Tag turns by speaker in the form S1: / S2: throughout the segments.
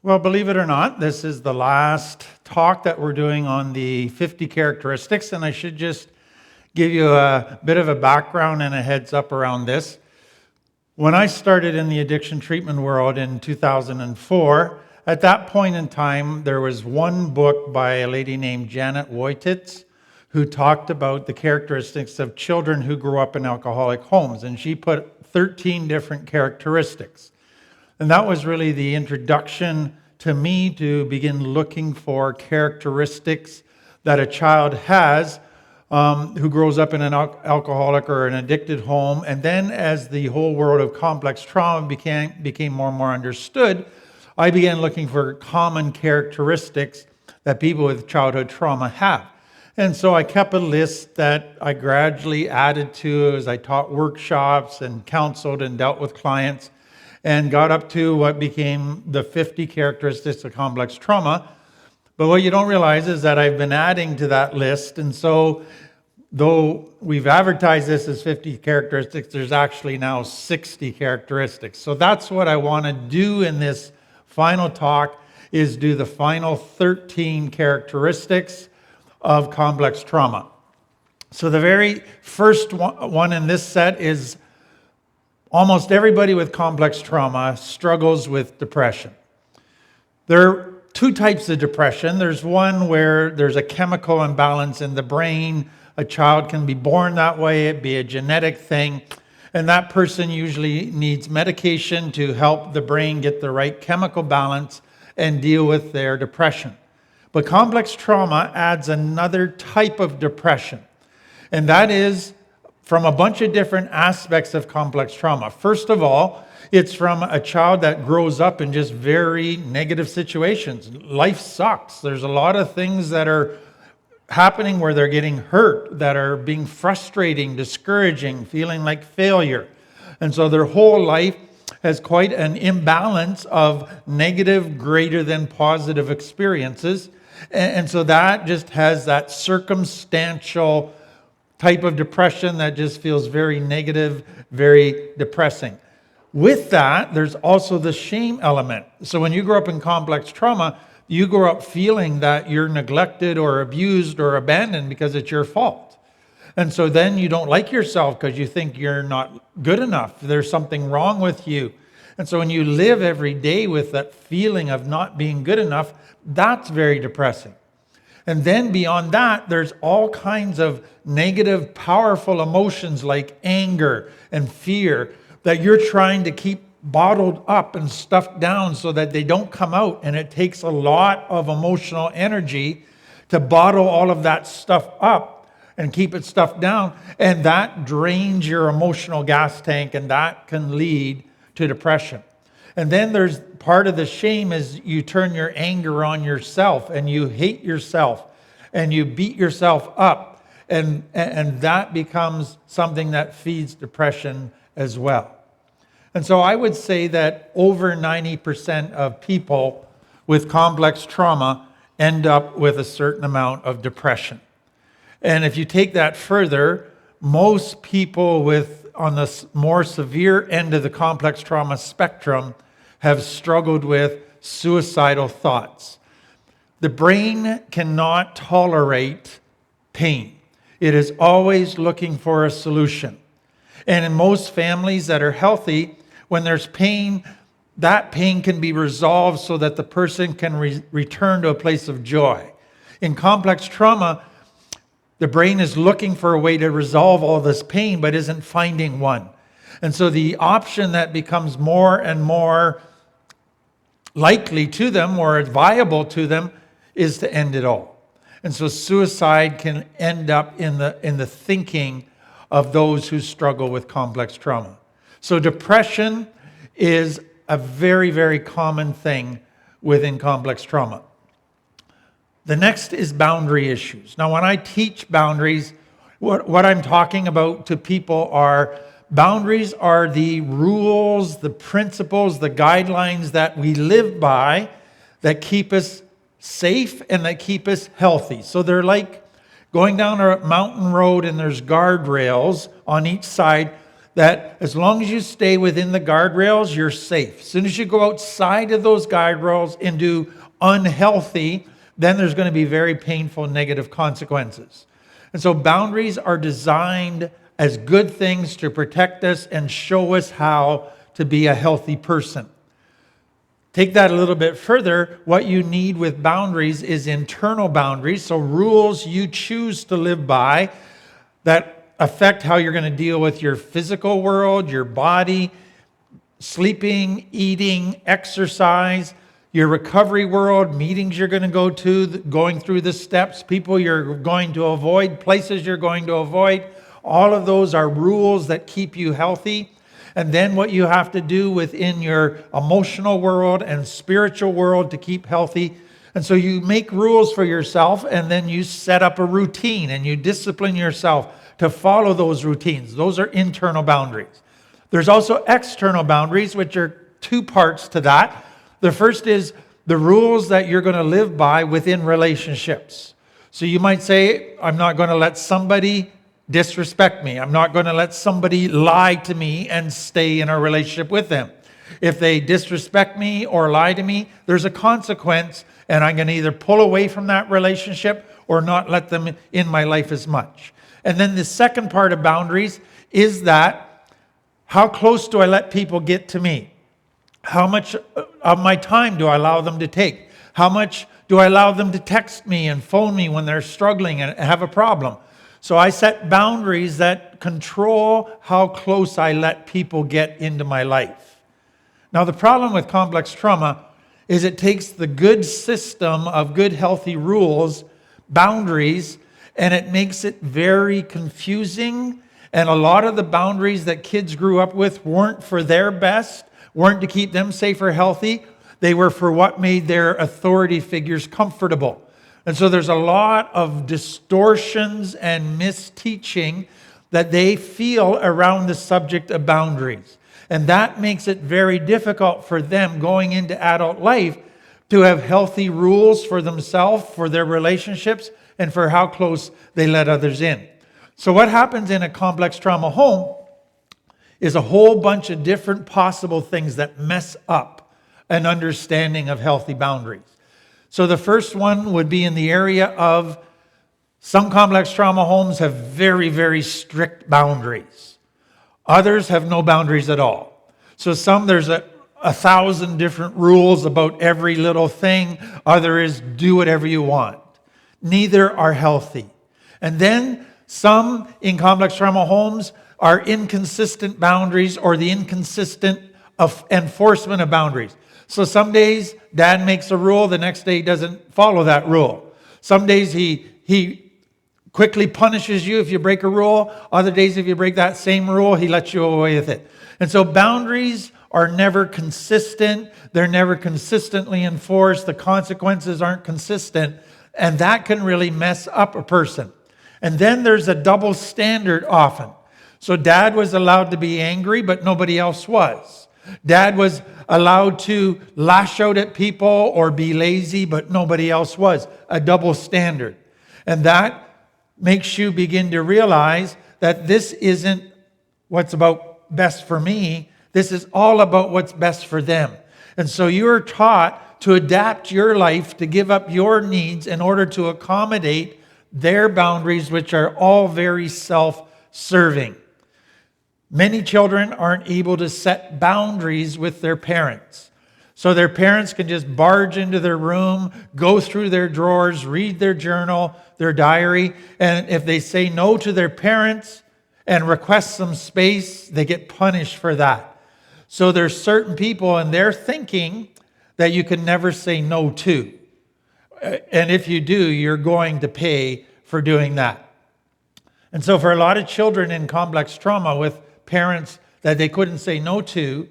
S1: Well, believe it or not, this is the last talk that we're doing on the 50 characteristics, and I should just give you a bit of a background and a heads up around this. When I started in the addiction treatment world in 2004, at that point in time, there was one book by a lady named Janet Woititz who talked about the characteristics of children who grew up in alcoholic homes, and she put 13 different characteristics. And that was really the introduction to me to begin looking for characteristics that a child has who grows up in an alcoholic or an addicted home. And then as the whole world of complex trauma became more and more understood, I began looking for common characteristics that people with childhood trauma have. And so I kept a list that I gradually added to as I taught workshops and counseled and dealt with clients, and got up to what became the 50 characteristics of complex trauma. But what you don't realize is that I've been adding to that list. And so though we've advertised this as 50 characteristics, there's actually now 60 characteristics. So that's what I want to do in this final talk, is do the final 13 characteristics of complex trauma. So the very first one in this set is almost everybody with complex trauma struggles with depression. There are two types of depression. There's one where there's a chemical imbalance in the brain. A child can be born that way, it be a genetic thing, and that person usually needs medication to help the brain get the right chemical balance and deal with their depression. But complex trauma adds another type of depression, and that is from a bunch of different aspects of complex trauma. First of all, it's from a child that grows up in just very negative situations. Life sucks. There's a lot of things that are happening where they're getting hurt, that are being frustrating, discouraging, feeling like failure. And so their whole life has quite an imbalance of negative greater than positive experiences. And so that just has that circumstantial type of depression that just feels very negative, very depressing. With that, there's also the shame element. So when you grow up in complex trauma, you grow up feeling that you're neglected or abused or abandoned because it's your fault. And so then you don't like yourself because you think you're not good enough. There's something wrong with you. And so when you live every day with that feeling of not being good enough, that's very depressing. And then beyond that, there's all kinds of negative, powerful emotions like anger and fear that you're trying to keep bottled up and stuffed down so that they don't come out. And it takes a lot of emotional energy to bottle all of that stuff up and keep it stuffed down. And that drains your emotional gas tank, and that can lead to depression. And then there's part of the shame is you turn your anger on yourself and you hate yourself and you beat yourself up. And that becomes something that feeds depression as well. And so I would say that over 90% of people with complex trauma end up with a certain amount of depression. And if you take that further, most people on the more severe end of the complex trauma spectrum have struggled with suicidal thoughts. The brain cannot tolerate pain. It is always looking for a solution. And in most families that are healthy, when there's pain, that pain can be resolved so that the person can return to a place of joy. In complex trauma, the brain is looking for a way to resolve all this pain, but isn't finding one. And so the option that becomes more and more likely to them or viable to them is to end it all. And so suicide can end up in the thinking of those who struggle with complex trauma. So depression is a very, very common thing within complex trauma. The next is boundary issues. Now, when I teach boundaries, what I'm talking about to people are boundaries are the rules, the principles, the guidelines that we live by that keep us safe and that keep us healthy. So they're like going down a mountain road and there's guardrails on each side that as long as you stay within the guardrails, you're safe. As soon as you go outside of those guardrails into unhealthy, then there's going to be very painful negative consequences. And so boundaries are designed as good things to protect us and show us how to be a healthy person. Take that a little bit further. What you need with boundaries is internal boundaries, so rules you choose to live by that affect how you're going to deal with your physical world, your body, sleeping, eating, exercise, your recovery world, meetings you're going to go to, going through the steps, people you're going to avoid, places you're going to avoid. All of those are rules that keep you healthy. And then what you have to do within your emotional world and spiritual world to keep healthy. And so you make rules for yourself, and then you set up a routine and you discipline yourself to follow those routines. Those are internal boundaries. There's also external boundaries, which are two parts to that. The first is the rules that you're going to live by within relationships. So you might say, I'm not going to let somebody disrespect me. I'm not going to let somebody lie to me and stay in a relationship with them. If they disrespect me or lie to me, there's a consequence, and I'm going to either pull away from that relationship or not let them in my life as much. And then the second part of boundaries is that how close do I let people get to me? How much of my time do I allow them to take? How much do I allow them to text me and phone me when they're struggling and have a problem? So I set boundaries that control how close I let people get into my life. Now, the problem with complex trauma is it takes the good system of good, healthy rules, boundaries, and it makes it very confusing. And a lot of the boundaries that kids grew up with weren't for their best, weren't to keep them safe or healthy. They were for what made their authority figures comfortable. And so there's a lot of distortions and misteaching that they feel around the subject of boundaries. And that makes it very difficult for them going into adult life to have healthy rules for themselves, for their relationships, and for how close they let others in. So what happens in a complex trauma home is a whole bunch of different possible things that mess up an understanding of healthy boundaries. So the first one would be in the area of some complex trauma homes have very, very strict boundaries. Others have no boundaries at all. So some there's a 1,000 different rules about every little thing. Other is do whatever you want. Neither are healthy. And then some in complex trauma homes are inconsistent boundaries or the inconsistent enforcement of boundaries. So some days dad makes a rule, the next day he doesn't follow that rule. Some days he quickly punishes you if you break a rule. Other days if you break that same rule, he lets you away with it. And so boundaries are never consistent. They're never consistently enforced. The consequences aren't consistent. And that can really mess up a person. And then there's a double standard often. So dad was allowed to be angry, but nobody else was. Dad was allowed to lash out at people or be lazy, but nobody else was. A double standard. And that makes you begin to realize that this isn't what's about best for me. This is all about what's best for them. And so you're taught to adapt your life, to give up your needs in order to accommodate their boundaries, which are all very self-serving. Many children aren't able to set boundaries with their parents. So their parents can just barge into their room, go through their drawers, read their journal, their diary, and if they say no to their parents and request some space, they get punished for that. So there's certain people and they're thinking that you can never say no to. And if you do, you're going to pay for doing that. And so for a lot of children in complex trauma with parents that they couldn't say no to,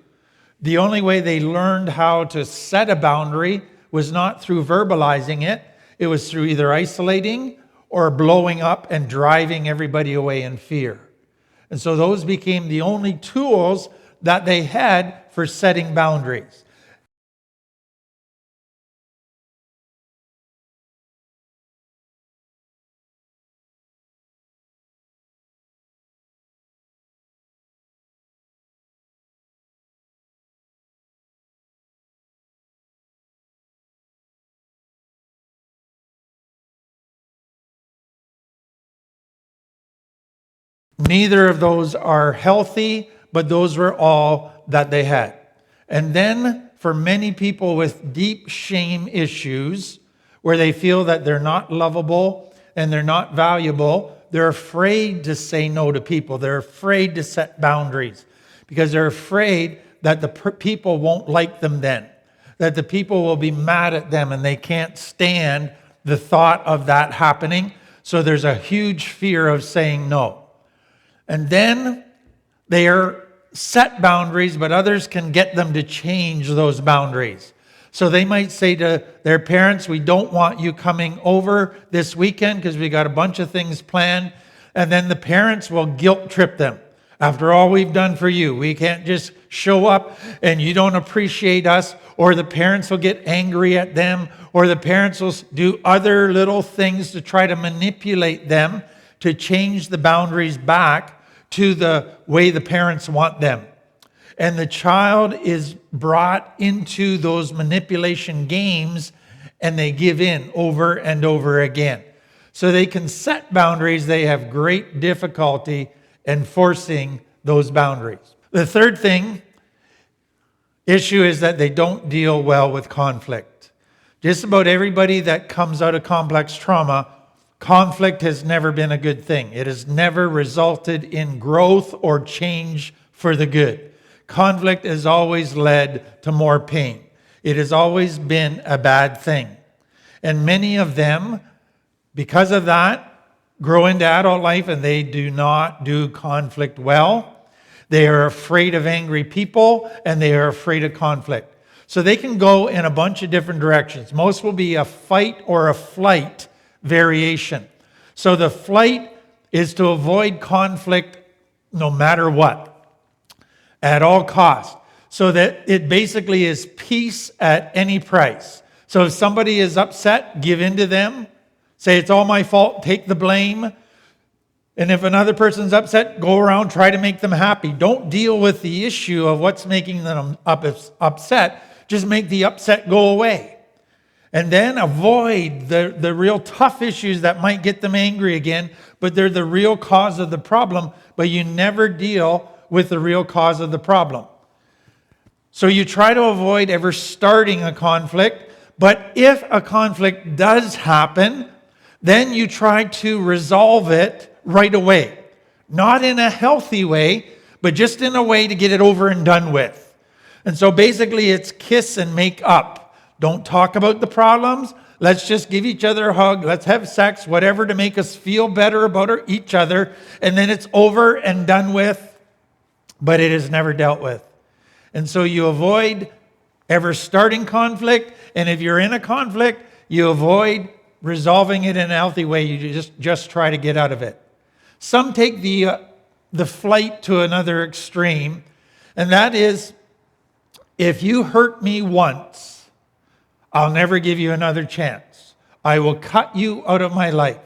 S1: the only way they learned how to set a boundary was not through verbalizing it. It was through either isolating or blowing up and driving everybody away in fear. And so those became the only tools that they had for setting boundaries. Neither of those are healthy, but those were all that they had. And then for many people with deep shame issues, where they feel that they're not lovable and they're not valuable, they're afraid to say no to people. They're afraid to set boundaries because they're afraid that the people won't like them then, that the people will be mad at them and they can't stand the thought of that happening. So there's a huge fear of saying no. And then they are set boundaries, but others can get them to change those boundaries. So they might say to their parents, we don't want you coming over this weekend because we got a bunch of things planned. And then the parents will guilt trip them. After all we've done for you, we can't just show up and you don't appreciate us. Or the parents will get angry at them. Or the parents will do other little things to try to manipulate them to change the boundaries back to the way the parents want them. And the child is brought into those manipulation games and they give in over and over again. So they can set boundaries. They have great difficulty enforcing those boundaries. The third issue is that they don't deal well with conflict. Just about everybody that comes out of complex trauma, conflict has never been a good thing. It has never resulted in growth or change for the good. Conflict has always led to more pain. It has always been a bad thing. And many of them, because of that, grow into adult life and they do not do conflict well. They are afraid of angry people and they are afraid of conflict. So they can go in a bunch of different directions. Most will be a fight or a flight variation. So the flight is to avoid conflict no matter what, at all costs. So that it basically is peace at any price. So if somebody is upset, give in to them. Say it's all my fault, take the blame. And if another person's upset, go around, try to make them happy. Don't deal with the issue of what's making them upset. Just make the upset go away. And then avoid the real tough issues that might get them angry again, but they're the real cause of the problem, but you never deal with the real cause of the problem. So you try to avoid ever starting a conflict, but if a conflict does happen, then you try to resolve it right away. Not in a healthy way, but just in a way to get it over and done with. And so basically it's kiss and make up. Don't talk about the problems. Let's just give each other a hug. Let's have sex, whatever, to make us feel better about each other. And then it's over and done with, but it is never dealt with. And so you avoid ever starting conflict. And if you're in a conflict, you avoid resolving it in a healthy way. You just try to get out of it. Some take the flight to another extreme. And that is, if you hurt me once, I'll never give you another chance. I will cut you out of my life.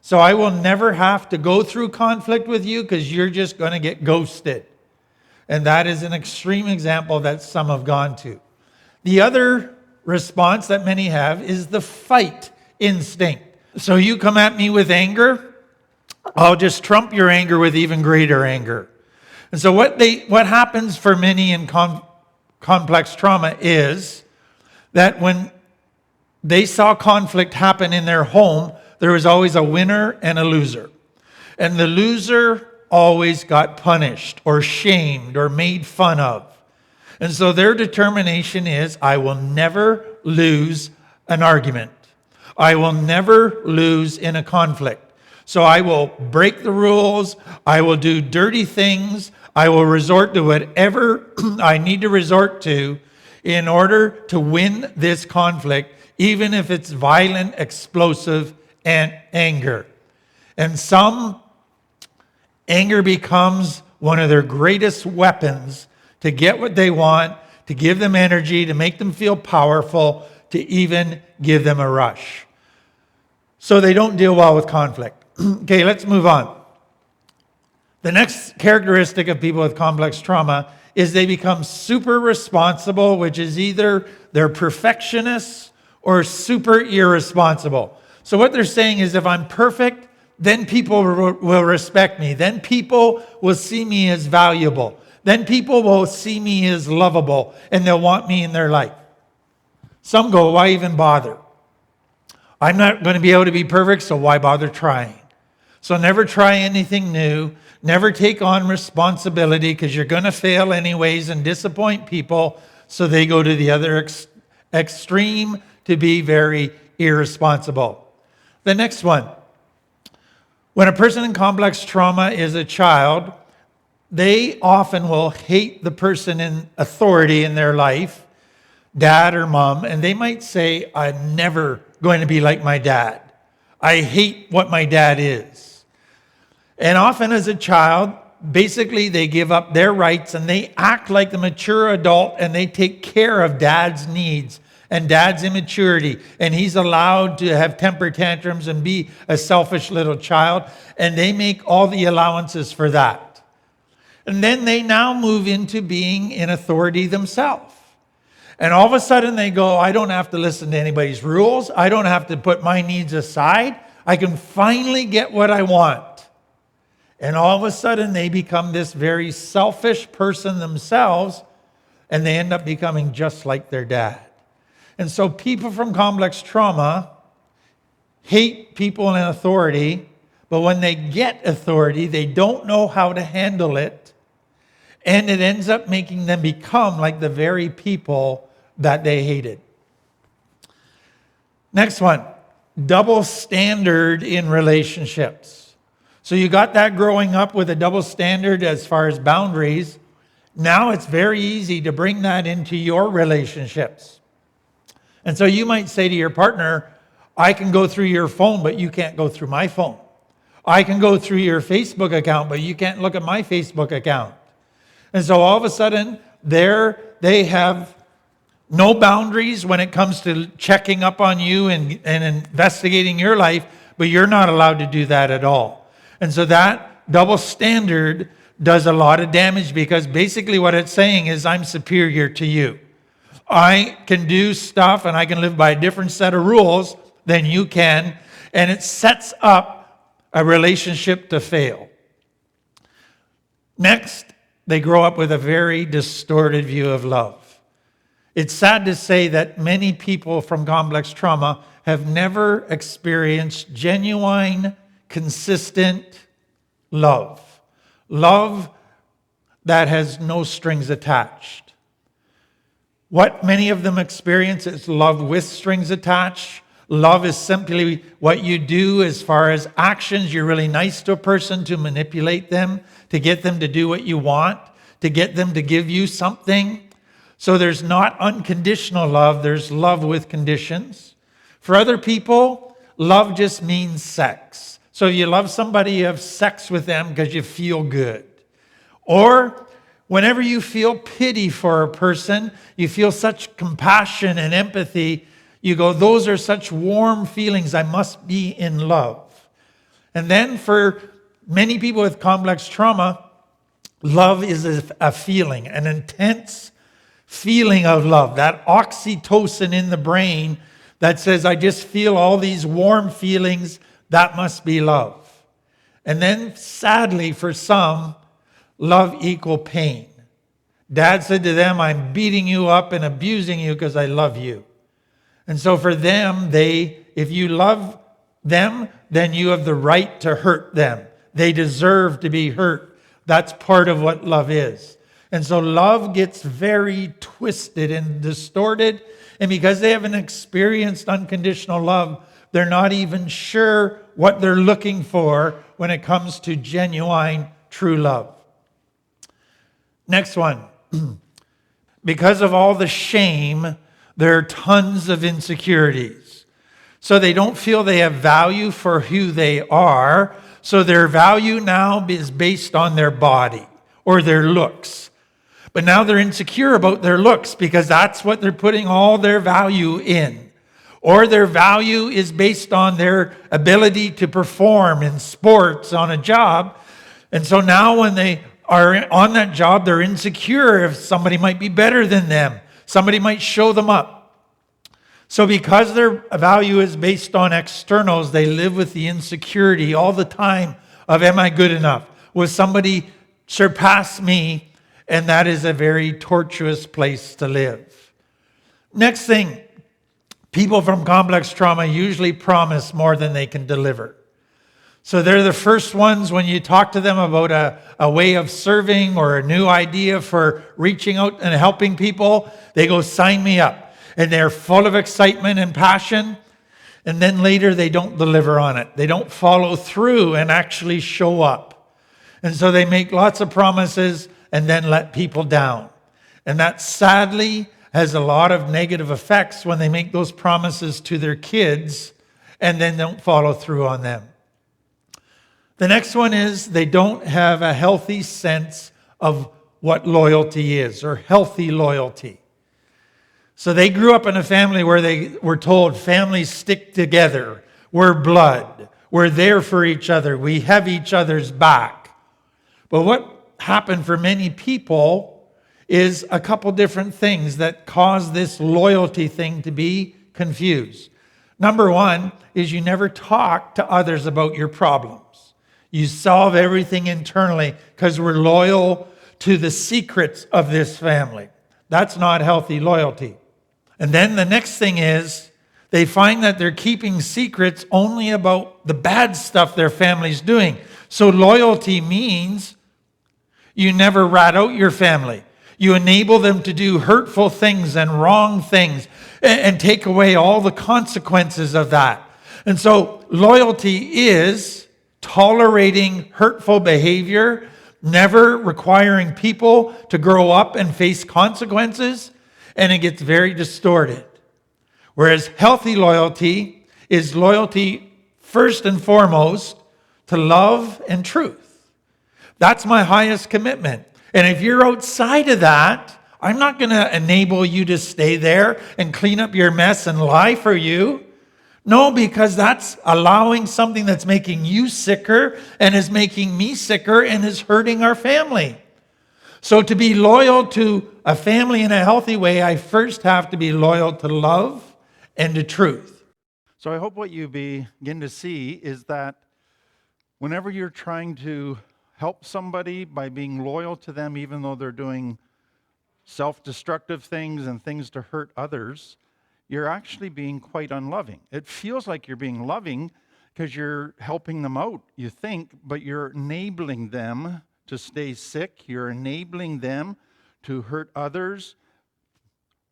S1: So I will never have to go through conflict with you because you're just going to get ghosted. And that is an extreme example that some have gone to. The other response that many have is the fight instinct. So you come at me with anger, I'll just trump your anger with even greater anger. And so what happens for many in complex trauma is that when they saw conflict happen in their home, there was always a winner and a loser. And the loser always got punished or shamed or made fun of. And so their determination is, I will never lose an argument. I will never lose in a conflict. So I will break the rules. I will do dirty things. I will resort to whatever I need to resort to in order to win this conflict, even if it's violent, explosive, and anger. And some, anger becomes one of their greatest weapons to get what they want, to give them energy, to make them feel powerful, to even give them a rush. So they don't deal well with conflict. Okay, let's move on. The next characteristic of people with complex trauma is they become super responsible, which is either they're perfectionists or super irresponsible. So what they're saying is, if I'm perfect, then people will respect me. Then people will see me as valuable. Then people will see me as lovable, and they'll want me in their life. Some go, why even bother? I'm not going to be able to be perfect, so why bother trying? So never try anything new. Never take on responsibility, because you're going to fail anyways and disappoint people. So they go to the other extreme to be very irresponsible. The next one. When a person in complex trauma is a child, they often will hate the person in authority in their life, dad or mom, and they might say, I'm never going to be like my dad. I hate what my dad is. And often as a child, basically they give up their rights and they act like the mature adult, and they take care of dad's needs and dad's immaturity. And he's allowed to have temper tantrums and be a selfish little child. And they make all the allowances for that. And then they now move into being in authority themselves. And all of a sudden they go, I don't have to listen to anybody's rules. I don't have to put my needs aside. I can finally get what I want. And all of a sudden they become this very selfish person themselves, and they end up becoming just like their dad. And so people from complex trauma hate people in authority, but when they get authority, they don't know how to handle it. And it ends up making them become like the very people that they hated. Next one, double standard in relationships. So you got that growing up with a double standard as far as boundaries. Now it's very easy to bring that into your relationships. And so you might say to your partner, I can go through your phone, but you can't go through my phone. I can go through your Facebook account, but you can't look at my Facebook account. And so all of a sudden, they have no boundaries when it comes to checking up on you and investigating your life, but you're not allowed to do that at all. And so that double standard does a lot of damage, because basically what it's saying is, I'm superior to you. I can do stuff and I can live by a different set of rules than you can, and it sets up a relationship to fail. Next, they grow up with a very distorted view of love. It's sad to say that many people from complex trauma have never experienced genuine, consistent love. Love that has no strings attached. What many of them experience is love with strings attached. Love is simply what you do as far as actions. You're really nice to a person to manipulate them, to get them to do what you want, to get them to give you something. So there's not unconditional love, there's love with conditions. For other people, love just means sex. So if you love somebody, you have sex with them because you feel good. Or whenever you feel pity for a person, you feel such compassion and empathy, you go, those are such warm feelings, I must be in love. And then for many people with complex trauma, love is a feeling, an intense feeling of love, that oxytocin in the brain that says, I just feel all these warm feelings, that must be love. And then sadly for some, love equal pain. Dad said to them, I'm beating you up and abusing you because I love you. And so for them, if you love them, then you have the right to hurt them. They deserve to be hurt. That's part of what love is. And so love gets very twisted and distorted. And because they haven't experienced unconditional love, they're not even sure what they're looking for when it comes to genuine, true love. Next one. Because of all the shame, there are tons of insecurities. So they don't feel they have value for who they are. So their value now is based on their body or their looks. But now they're insecure about their looks because that's what they're putting all their value in. Or their value is based on their ability to perform in sports, on a job. And so now when they are on that job, they're insecure if somebody might be better than them. Somebody might show them up. So because their value is based on externals, they live with the insecurity all the time of, am I good enough? Will somebody surpass me? And that is a very tortuous place to live. Next thing, people from complex trauma usually promise more than they can deliver. So they're the first ones when you talk to them about a way of serving or a new idea for reaching out and helping people, they go, sign me up. And they're full of excitement and passion. And then later they don't deliver on it. They don't follow through and actually show up. And so they make lots of promises and then let people down. And that sadly has a lot of negative effects when they make those promises to their kids and then don't follow through on them. The next one is they don't have a healthy sense of what loyalty is, or healthy loyalty. So they grew up in a family where they were told families stick together. We're blood. We're there for each other. We have each other's back. But what happened for many people is a couple different things that cause this loyalty thing to be confused. Number one is you never talk to others about your problems. You solve everything internally because we're loyal to the secrets of this family. That's not healthy loyalty. And then the next thing is they find that they're keeping secrets only about the bad stuff their family's doing. So loyalty means you never rat out your family. You enable them to do hurtful things and wrong things and take away all the consequences of that. And so loyalty is tolerating hurtful behavior, never requiring people to grow up and face consequences, and it gets very distorted. Whereas healthy loyalty is loyalty first and foremost to love and truth. That's my highest commitment. And if you're outside of that, I'm not going to enable you to stay there and clean up your mess and lie for you. No, because that's allowing something that's making you sicker and is making me sicker and is hurting our family. So to be loyal to a family in a healthy way, I first have to be loyal to love and to truth. So I hope what you begin to see is that whenever you're trying to help somebody by being loyal to them, even though they're doing self-destructive things and things to hurt others, you're actually being quite unloving. It feels like you're being loving because you're helping them out, you think, but you're enabling them to stay sick. You're enabling them to hurt others,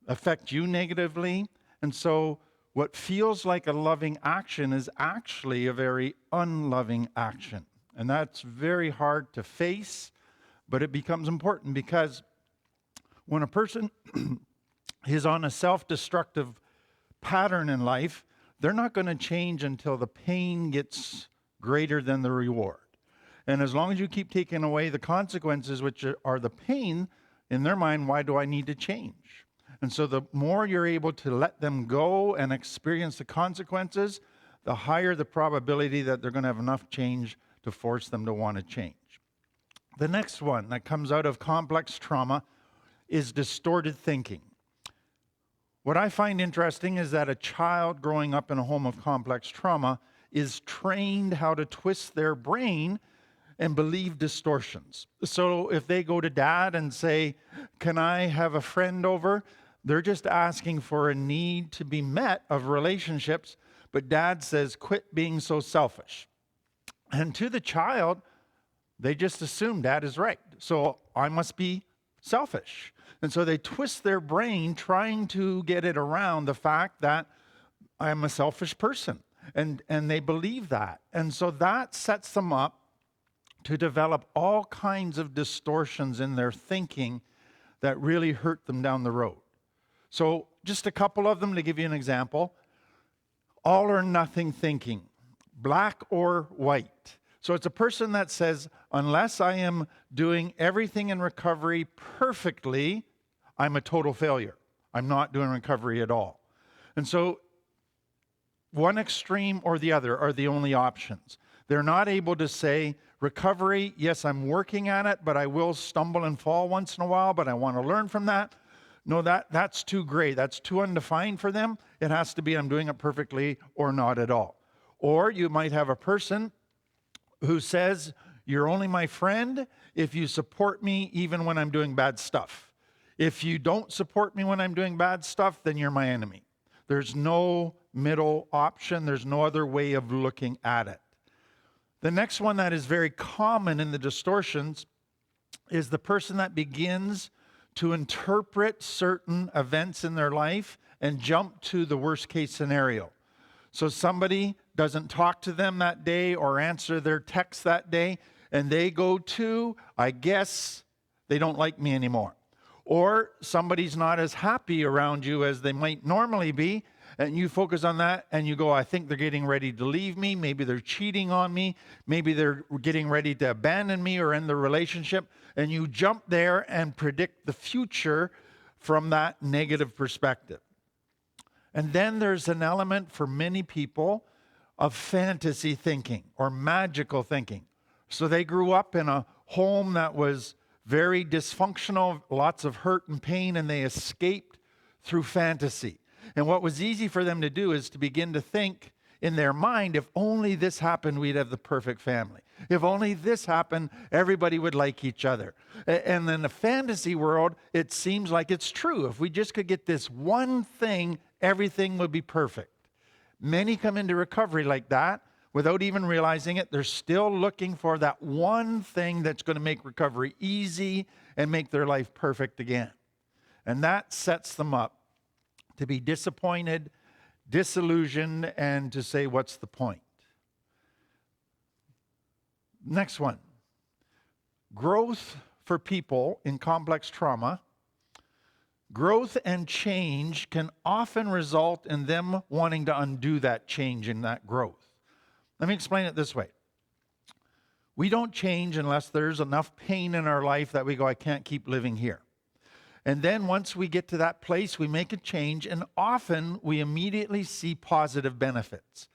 S1: affect you negatively. And so what feels like a loving action is actually a very unloving action. And that's very hard to face, but it becomes important because when a person is on a self-destructive pattern in life, they're not going to change until the pain gets greater than the reward. And as long as you keep taking away the consequences, which are the pain, in their mind, why do I need to change? And so the more you're able to let them go and experience the consequences, the higher the probability that they're going to have enough change to force them to want to change. The next one that comes out of complex trauma is distorted thinking. What I find interesting is that a child growing up in a home of complex trauma is trained how to twist their brain and believe distortions. So if they go to dad and say, can I have a friend over? They're just asking for a need to be met of relationships, but dad says, quit being so selfish. And to the child, they just assume dad is right. So I must be selfish. And so they twist their brain trying to get it around the fact that I'm a selfish person. And they believe that. And so that sets them up to develop all kinds of distortions in their thinking that really hurt them down the road. So just a couple of them to give you an example. All or nothing thinking, black or white. So it's a person that says, unless I am doing everything in recovery perfectly, I'm a total failure. I'm not doing recovery at all. And so one extreme or the other are the only options. They're not able to say, recovery, yes, I'm working at it, but I will stumble and fall once in a while, but I want to learn from that.
S2: No, that's too gray. That's too undefined for them. It has to be I'm doing it perfectly or not at all. Or you might have a person who says, you're only my friend if you support me even when I'm doing bad stuff. If you don't support me when I'm doing bad stuff, then you're my enemy. There's no middle option. There's no other way of looking at it. The next one that is very common in the distortions is the person that begins to interpret certain events in their life and jump to the worst case scenario. So somebody doesn't talk to them that day or answer their text that day, and they go to, I guess they don't like me anymore. Or somebody's not as happy around you as they might normally be, and you focus on that and you go, I think they're getting ready to leave me. Maybe they're cheating on me. Maybe they're getting ready to abandon me or end the relationship. And you jump there and predict the future from that negative perspective. And then there's an element for many people of fantasy thinking or magical thinking. So they grew up in a home that was very dysfunctional, lots of hurt and pain, and they escaped through fantasy. And what was easy for them to do is to begin to think in their mind, if only this happened, we'd have the perfect family. If only this happened, everybody would like each other. And in the fantasy world, it seems like it's true. If we just could get this one thing, everything would be perfect. Many come into recovery like that without even realizing it. They're still looking for that one thing that's going to make recovery easy and make their life perfect again. And that sets them up to be disappointed, disillusioned, and to say, what's the point? Next one. Growth for people in complex trauma. Growth and change can often result in them wanting to undo that change and that growth. Let me explain it this way. We don't change unless there's enough pain in our life that we go, I can't keep living here. And then once we get to that place, we make a change, and often we immediately see positive benefits.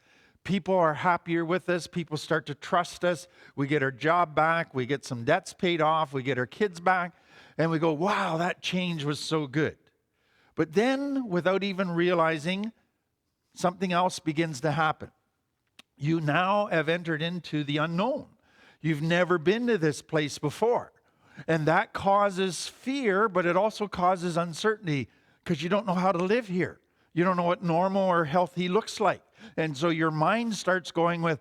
S2: People are happier with us. People start to trust us. We get our job back. We get some debts paid off. We get our kids back. And we go, wow, that change was so good. But then, without even realizing, something else begins to happen. You now have entered into the unknown. You've never been to this place before. And that causes fear, but it also causes uncertainty because you don't know how to live here. You don't know what normal or healthy looks like. And so your mind starts going with,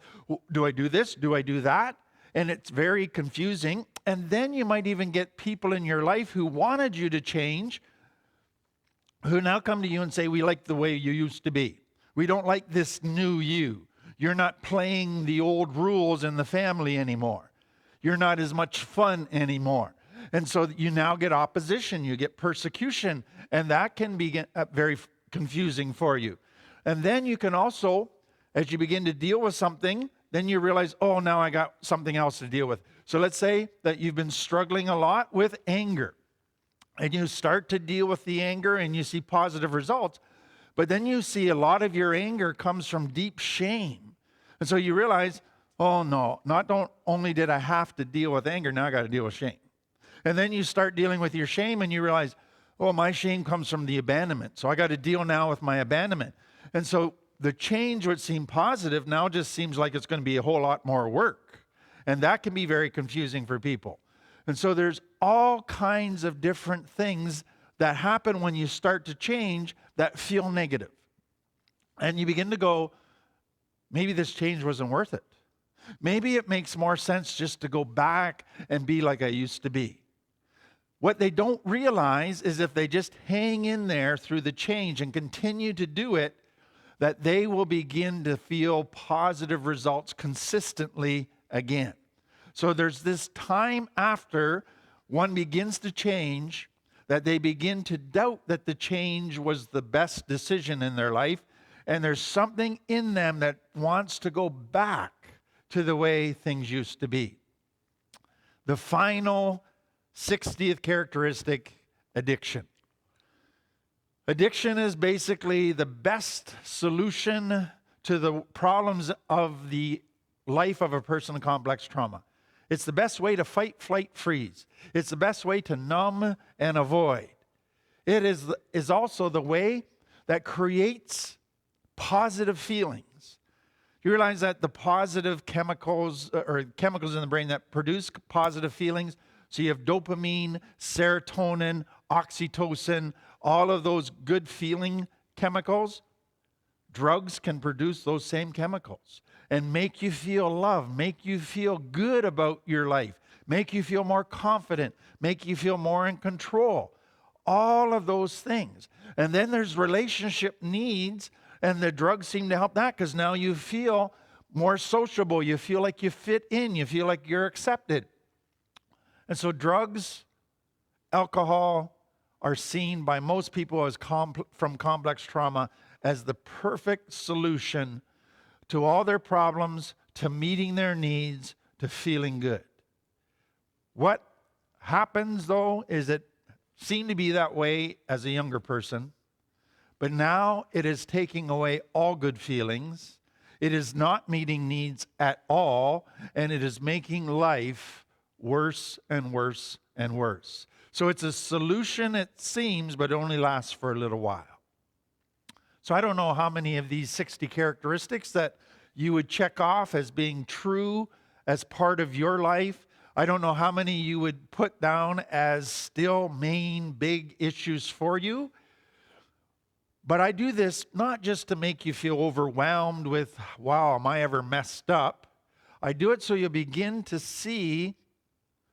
S2: do I do this? Do I do that? And it's very confusing. And then you might even get people in your life who wanted you to change, who now come to you and say, we like the way you used to be. We don't like this new you. You're not playing the old rules in the family anymore. You're not as much fun anymore. And so you now get opposition, you get persecution, and that can be very confusing for you. And then you can also, as you begin to deal with something, then you realize, oh, now I got something else to deal with. So let's say that you've been struggling a lot with anger, and you start to deal with the anger and you see positive results, but then you see a lot of your anger comes from deep shame. And so you realize, oh no, not only did I have to deal with anger, now I got to deal with shame. And then you start dealing with your shame and you realize, oh, my shame comes from the abandonment. So I got to deal now with my abandonment. And so the change would seem positive now just seems like it's going to be a whole lot more work. And that can be very confusing for people. And so there's all kinds of different things that happen when you start to change that feel negative. And you begin to go, maybe this change wasn't worth it. Maybe it makes more sense just to go back and be like I used to be. What they don't realize is if they just hang in there through the change and continue to do it, that they will begin to feel positive results consistently again. So there's this time after one begins to change that they begin to doubt that the change was the best decision in their life, and there's something in them that wants to go back to the way things used to be. The final 60th characteristic, addiction. Addiction is basically the best solution to the problems of the life of a person in complex trauma. It's the best way to fight, flight, freeze. It's the best way to numb and avoid. It is also the way that creates positive feelings. You realize that the positive chemicals or chemicals in the brain that produce positive feelings, so you have dopamine, serotonin, oxytocin, all of those good feeling chemicals, drugs can produce those same chemicals and make you feel love, make you feel good about your life, make you feel more confident, make you feel more in control. All of those things. And then there's relationship needs, and the drugs seem to help that because now you feel more sociable. You feel like you fit in. You feel like you're accepted. And so drugs, alcohol are seen by most people as from complex trauma as the perfect solution to all their problems, to meeting their needs, to feeling good. What happens, though, is it seemed to be that way as a younger person, but now it is taking away all good feelings. It is not meeting needs at all, and it is making life worse and worse and worse. So it's a solution, it seems, but it only lasts for a little while. So I don't know how many of these 60 characteristics that you would check off as being true as part of your life. I don't know how many you would put down as still main big issues for you. But I do this not just to make you feel overwhelmed with, wow, am I ever messed up? I do it so you begin to see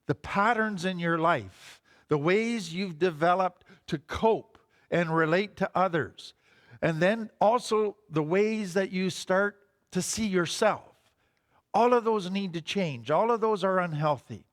S2: the patterns in your life, the ways you've developed to cope and relate to others. And then also the ways that you start to see yourself. All of those need to change. All of those are unhealthy.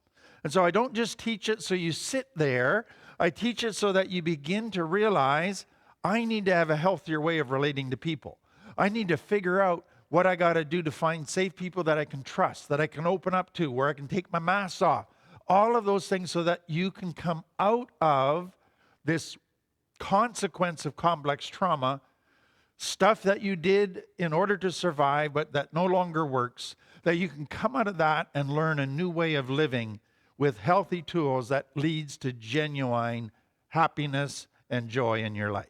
S2: And so I don't just teach it so you sit there. I teach it so that you begin to realize I need to have a healthier way of relating to people. I need to figure out what I got to do to find safe people that I can trust, that I can open up to, where I can take my mask off. All of those things so that you can come out of this consequence of complex trauma, stuff that you did in order to survive but that no longer works, that you can come out of that and learn a new way of living with healthy tools that leads to genuine happiness and joy in your life.